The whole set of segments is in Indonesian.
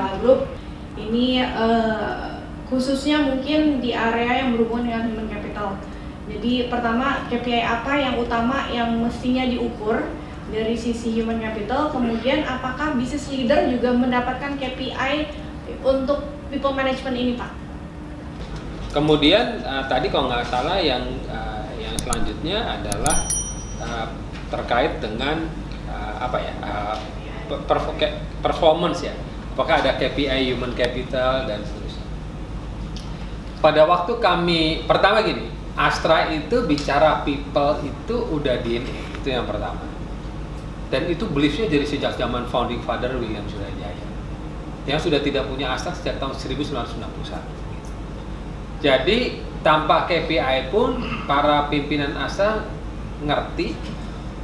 Kala Group. Ini khususnya mungkin di area yang berhubungan dengan human capital. Jadi pertama, KPI apa yang utama yang mestinya diukur dari sisi human capital, kemudian apakah business leader juga mendapatkan KPI untuk people management ini, Pak? Kemudian tadi kalau nggak salah yang selanjutnya adalah terkait dengan performance ya. Apakah ada KPI human capital dan seterusnya. Pada waktu kami pertama gini, Astra itu bicara people itu udah DNA, itu yang pertama. Dan itu beliefnya dari sejak zaman founding father William Surajaya, yang sudah tidak punya Astra sejak tahun 1991. Jadi tanpa KPI pun para pimpinan Astra ngerti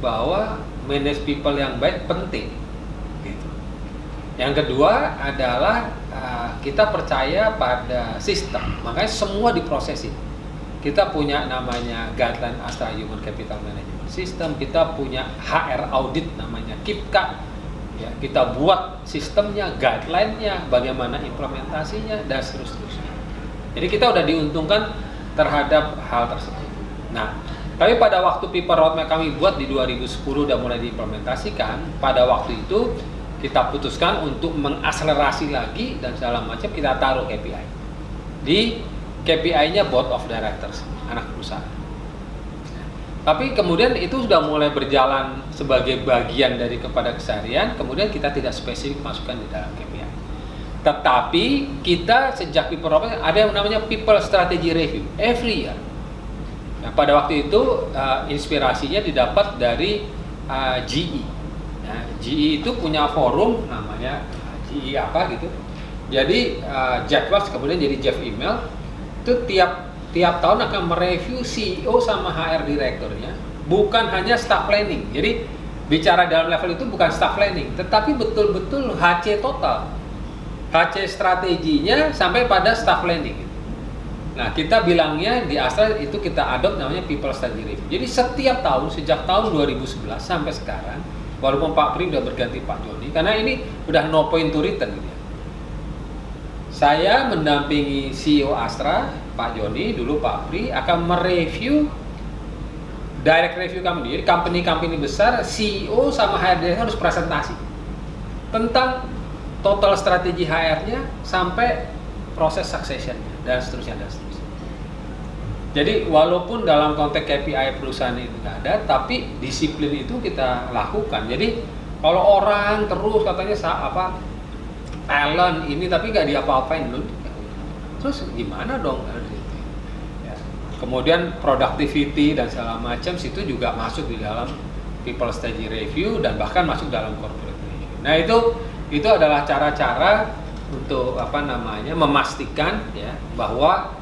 bahwa manage people yang baik penting. Gitu. Yang kedua adalah kita percaya pada sistem, makanya semua diprosesin. Kita punya namanya guideline Astra Human Capital Management System, kita punya HR audit namanya KIPKA. Ya, kita buat sistemnya, guideline-nya, bagaimana implementasinya dan seterusnya. Jadi kita udah diuntungkan terhadap hal tersebut. Nah, tapi pada waktu people roadmap kami buat di 2010 udah mulai diimplementasikan, pada waktu itu kita putuskan untuk mengakselerasi lagi dan segala macam, kita taruh KPI. Di KPI-nya board of directors, anak perusahaan. Tapi kemudian itu sudah mulai berjalan sebagai bagian dari kepada keseharian, kemudian kita tidak spesifik masukkan di dalam KPI. Tetapi kita sejak people roadmap ada yang namanya people strategy review every year. Nah, pada waktu itu inspirasinya didapat dari GE. Nah, GE itu punya forum namanya GE apa gitu. Jadi Jack Welch kemudian jadi Jeff Immelt itu tiap tahun akan mereview CEO sama HR direkturnya, bukan hanya staff planning. Jadi bicara dalam level itu bukan staff planning, tetapi betul-betul HC total, HC strateginya sampai pada staff planning. Nah, kita bilangnya di Astra itu kita adopt namanya people strategy review. Jadi setiap tahun sejak tahun 2011 sampai sekarang, walaupun Pak Pri udah berganti Pak Joni, karena ini udah no point to return gitu ya. Saya mendampingi CEO Astra, Pak Joni, dulu Pak Pri akan mereview direct review kami. Jadi company besar, CEO sama HR harus presentasi tentang total strategi HR-nya sampai proses succession-nya dan seterusnya. Jadi walaupun dalam konteks KPI perusahaan itu nggak ada, tapi disiplin itu kita lakukan. Jadi kalau orang terus katanya talent ini tapi nggak diapa-apain dulu, terus gimana dong? Ya. Kemudian productivity dan segala macam situ juga masuk di dalam people strategy review dan bahkan masuk dalam corporate review. Nah itu adalah cara-cara untuk memastikan ya bahwa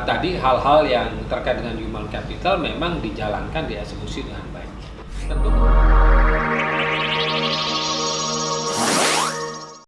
tadi hal-hal yang terkait dengan human capital memang dijalankan, dieksekusi dengan baik. Tentu